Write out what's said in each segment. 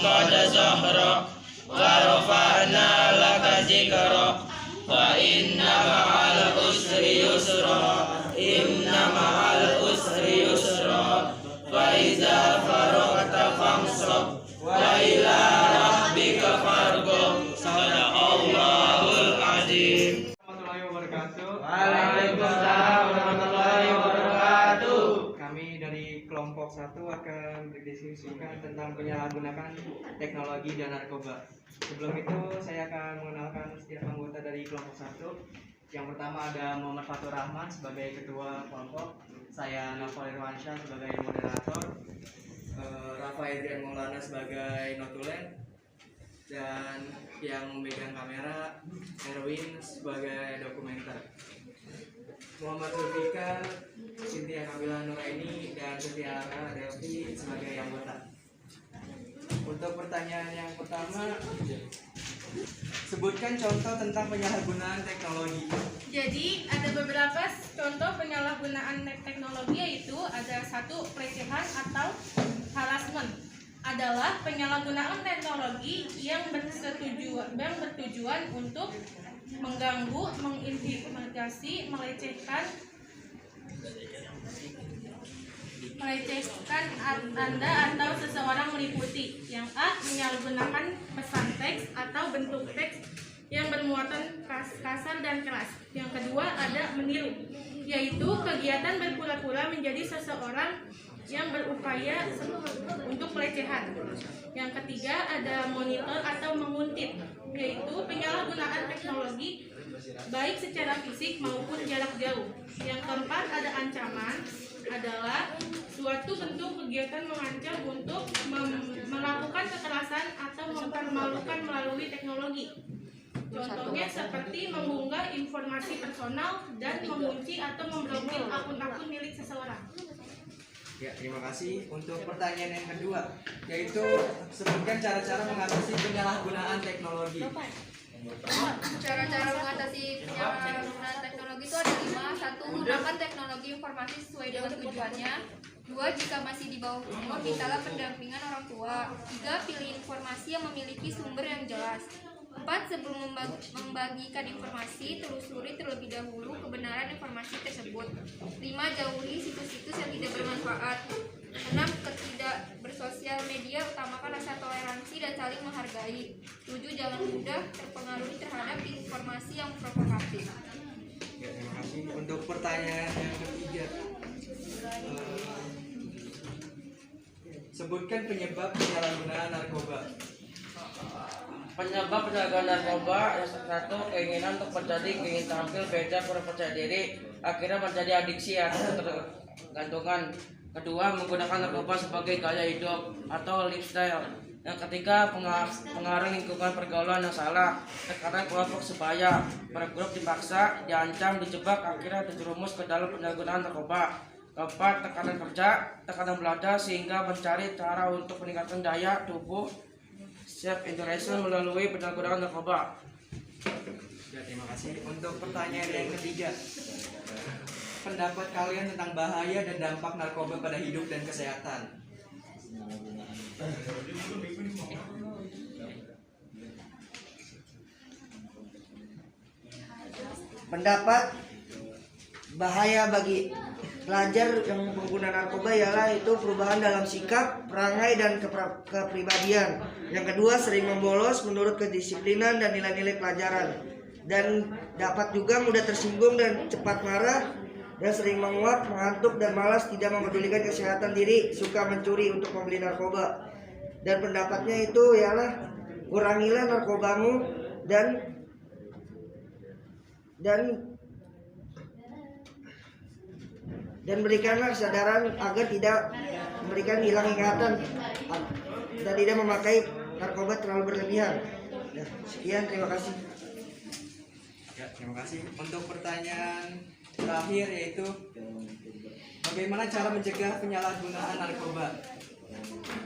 qad zahra wa rafa'na laka dzikra fa inna ma'al usri yusra inna ma'al usri yusra fa iza faragta fansab wa ila rabbika farghab. Sadaqallahul azim. Warahmatullahi wabarakatuh. Waalaikumsalam warahmatullahi wabarakatuh. Kami dari kelompok 1 akan berdiskusikan tentang penyalahgunaan teknologi dan narkoba. Sebelum itu saya akan mengenalkan setiap anggota dari kelompok 1. Yang pertama ada Muhammad Fatur Rahman sebagai ketua kelompok, saya Naufal Irwansyah sebagai moderator, Rafa Adrian Maulana sebagai notulen, dan yang memegang kamera Erwin sebagai dokumenter. Muhammad Zulfikar, Cynthia Nabila Nuraini, dan Setiara Delvi sebagai anggota. Untuk pertanyaan yang pertama, sebutkan contoh tentang penyalahgunaan teknologi. Jadi ada beberapa contoh penyalahgunaan teknologi, yaitu ada 1, pelecehan atau harassment. Adalah penyalahgunaan teknologi yang bertujuan untuk mengganggu, mengintimidasi, melecehkan Anda atau seseorang meliputi. Yang A, menyalahgunakan pesan teks atau bentuk teks yang bermuatan kasar dan keras. Yang kedua ada meniru, yaitu kegiatan berpura-pura menjadi seseorang yang berupaya untuk pelecehan. Yang ketiga ada monitor atau menguntit, yaitu penyalahgunaan teknologi baik secara fisik maupun jarak jauh. Yang keempat ada ancaman, adalah suatu bentuk kegiatan mengancam untuk melakukan kekerasan atau mempermalukan melalui teknologi. Contohnya seperti mengunggah informasi personal dan mengunci atau memblokir akun-akun milik seseorang. Ya, terima kasih. Untuk pertanyaan yang kedua, yaitu sebutkan cara-cara mengatasi penyalahgunaan teknologi. Cara-cara mengatasi penyalahgunaan teknologi itu ada 5. 1. Gunakan teknologi informasi sesuai dengan tujuannya. 2. Jika masih di bawah umur, mintalah pendampingan orang tua. 3. Pilih informasi yang memiliki sumber yang jelas. 4. Sebelum membagikan informasi, telusuri terlebih dahulu kebenaran informasi tersebut. 5. Jauhi situs-situs yang tidak bermanfaat. 6. Ketidak bersosial media, utamakan rasa toleransi dan saling menghargai. 7. Jangan mudah terpengaruh terhadap informasi yang provokatif. Ya, terima kasih. Untuk pertanyaan yang ketiga, sebutkan penyebab penyalahgunaan narkoba. Penyebab penyalahgunaan narkoba yang 1, keinginan untuk menjadi, ingin tampil beda, kurang percaya diri, akhirnya menjadi adiksi atau ketergantungan. 2, menggunakan narkoba sebagai gaya hidup atau lifestyle. Yang ketiga, pengaruh lingkungan pergaulan yang salah, tekanan kelompok sebaya, bergrup dipaksa, diancam, dijebak, akhirnya terjerumus ke dalam penyalahgunaan narkoba. 4, tekanan kerja, tekanan belanda sehingga mencari cara untuk meningkatkan daya tubuh self interest melalui penyalahgunaan narkoba. Ya, terima kasih. Untuk pertanyaan yang ketiga, pendapat kalian tentang bahaya dan dampak narkoba pada hidup dan kesehatan. Pendapat bahaya bagi pelajar yang pengguna narkoba ialah itu perubahan dalam sikap, perangai, dan kepribadian. Yang kedua, sering membolos menurut kedisiplinan dan nilai-nilai pelajaran, dan dapat juga mudah tersinggung dan cepat marah, dan sering menguap, mengantuk, dan malas, tidak memedulikan kesehatan diri, suka mencuri untuk membeli narkoba. Dan pendapatnya itu ialah kurangilah narkobamu dan berikanlah kesadaran agar tidak memberikan hilang ingatan dan tidak memakai narkoba terlalu berlebihan. Ya, sekian, terima kasih. Ya, terima kasih. Untuk pertanyaan terakhir, yaitu bagaimana cara mencegah penyalahgunaan narkoba.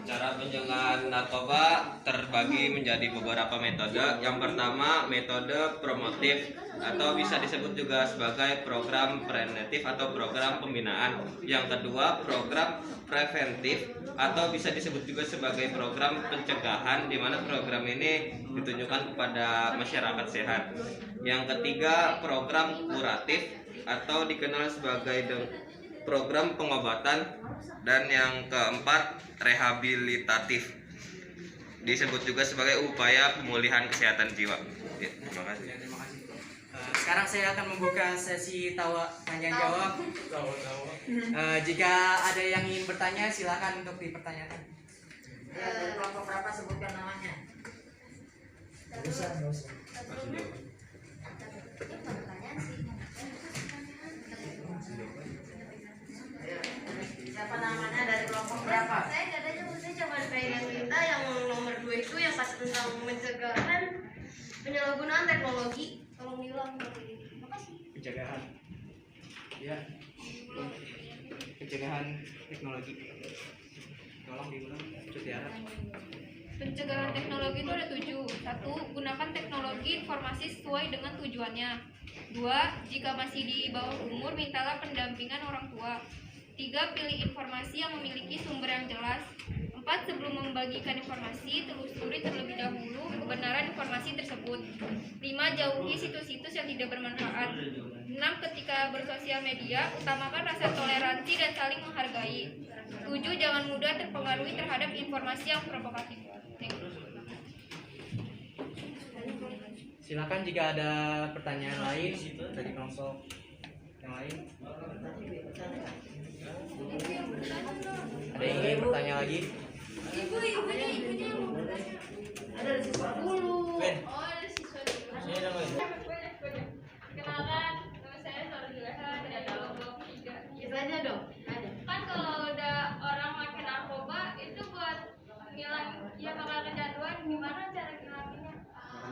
Cara pencegahan narkoba terbagi menjadi beberapa metode. Yang pertama, metode promotif atau bisa disebut juga sebagai program preventif atau program pembinaan. Yang kedua, program preventif atau bisa disebut juga sebagai program pencegahan, di mana program ini ditunjukkan kepada masyarakat sehat. Yang ketiga, program kuratif atau dikenal sebagai program pengobatan. Dan yang keempat, rehabilitatif, disebut juga sebagai upaya pemulihan kesehatan jiwa. Ya, terima kasih. Sekarang saya akan membuka sesi tanya jawab. Jika ada yang ingin bertanya, silakan untuk dipertanyakan. Dari kelompok berapa sebutkan namanya? Nggak usah. Siapa namanya dari kelompok berapa? Saya katanya saya coba pengen minta yang nomor 2 itu yang pas tentang pencegahan penyalahgunaan teknologi. Tolong diulang. Makasih. Pencegahan. Ya. Pencegahan teknologi. Tolong diulang. Sutiara. Pencegahan teknologi itu ada 7. 1. Gunakan teknologi informasi sesuai dengan tujuannya. 2. Jika masih di bawah umur, mintalah pendampingan orang tua. 3. Pilih informasi yang memiliki sumber yang jelas. 4. Sebelum membagikan informasi, telusuri terlebih dahulu kebenaran informasi tersebut. 5. Jauhi situs-situs yang tidak bermanfaat. 6. Ketika bersosial media, utamakan rasa toleransi dan saling menghargai. 7. Jangan mudah terpengaruhi terhadap informasi yang provokatif. Silakan jika ada pertanyaan lain dari kelompok yang lain. Ada yang ingin bertanya lagi? Ibunya. Ada siswa dulu. Ben. Oh, ada siswa dulu. Kenalkan, nama saya Sarjuleha dari kelompok 3. Biasanya dong. Ada. Kan kalau udah orang makin narkoba itu buat ngilang, ya bakal kecanduan. Gimana cara ngilanginnya?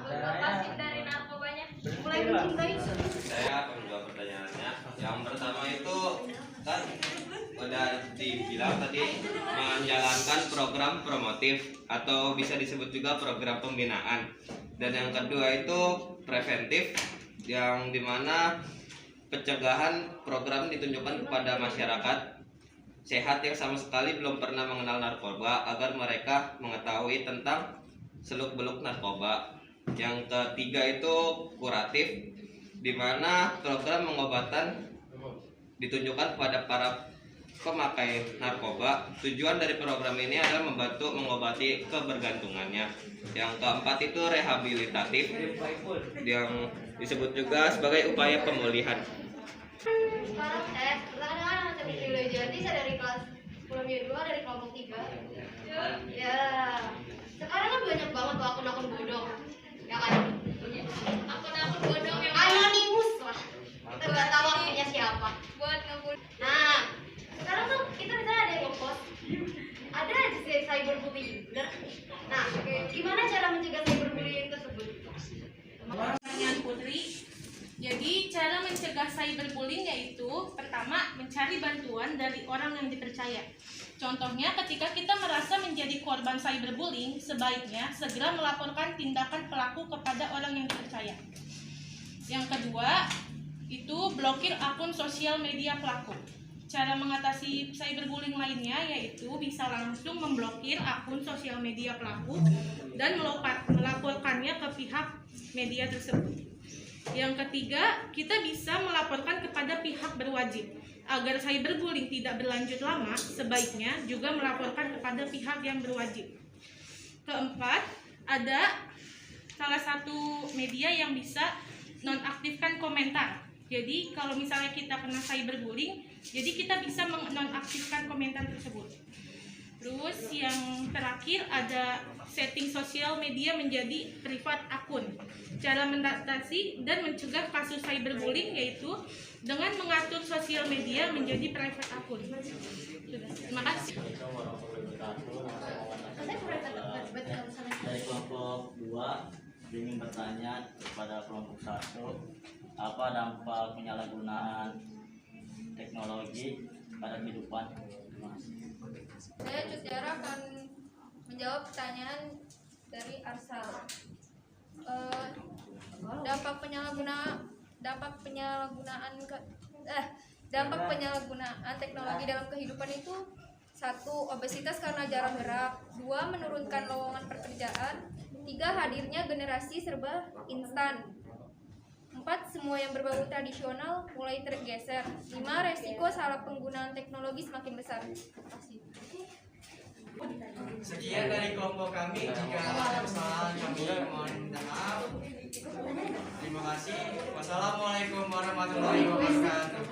Buat lepasin dari narkobanya. Mulai mencintai. Saya akan menjawab pertanyaannya. Yang pertama itu kan udah dibilang tadi, menjalankan program promotif atau bisa disebut juga program pembinaan. Dan yang kedua itu preventif, yang dimana pencegahan program ditunjukkan kepada masyarakat sehat yang sama sekali belum pernah mengenal narkoba agar mereka mengetahui tentang seluk-beluk narkoba. Yang ketiga itu kuratif, di mana program pengobatan ditunjukkan kepada para pemakai narkoba. Tujuan dari program ini adalah membantu mengobati kebergantungannya. Yang keempat itu rehabilitatif, yang disebut juga sebagai upaya pemulihan. Sekarang kan ada video jadi saya dari kelas 10 2 dari kelompok 3. Ya. Sekarang kan banyak banget tuh akun-akun bodong. Ya kan? Akun-akun bodong yang Anonimus lah. Kita nggak tahu akunnya siapa. buat ngebully. Nah, sekarang tuh kita misalnya ada yang ngepost, ada aja sih cyberbullying, bener? Nah, gimana cara mencegah cyberbullying tersebut? Pertanyaan Putri. Jadi cara mencegah cyberbullying yaitu pertama mencari bantuan dari orang yang dipercaya. Contohnya ketika kita merasa menjadi korban cyberbullying, sebaiknya segera melaporkan tindakan pelaku kepada orang yang dipercaya. Yang kedua, itu blokir akun sosial media pelaku. Cara mengatasi cyberbullying lainnya yaitu bisa langsung memblokir akun sosial media pelaku dan melaporkannya ke pihak media tersebut. Yang ketiga, kita bisa melaporkan kepada pihak berwajib. Agar cyberbullying tidak berlanjut lama, sebaiknya juga melaporkan kepada pihak yang berwajib. Keempat, ada salah satu media yang bisa nonaktifkan komentar. Jadi kalau misalnya kita kena cyberbullying, jadi kita bisa menonaktifkan komentar tersebut. Terus yang terakhir ada setting sosial media menjadi privat akun. Cara mengatasi dan mencegah kasus cyberbullying yaitu dengan mengatur sosial media menjadi private akun. Sudah. Terima kasih. Dari kelompok 2 ingin bertanya kepada kelompok 1, apa dampak penyalahgunaan teknologi pada kehidupan? Terima kasih. Saya Cut Sejarah akan menjawab pertanyaan dari Arsal. Dampak penyalahgunaan teknologi dalam kehidupan itu: 1. Obesitas karena jarang gerak. 2. Menurunkan lowongan pekerjaan. 3. Hadirnya generasi serba instan. 4. Semua yang berbau tradisional mulai tergeser. 5. Resiko salah penggunaan teknologi semakin besar. Terima kasih. Sekian dari kelompok kami. Jika ada kesalahan kami mohon minta maaf. Terima kasih. Wassalamualaikum warahmatullahi wabarakatuh.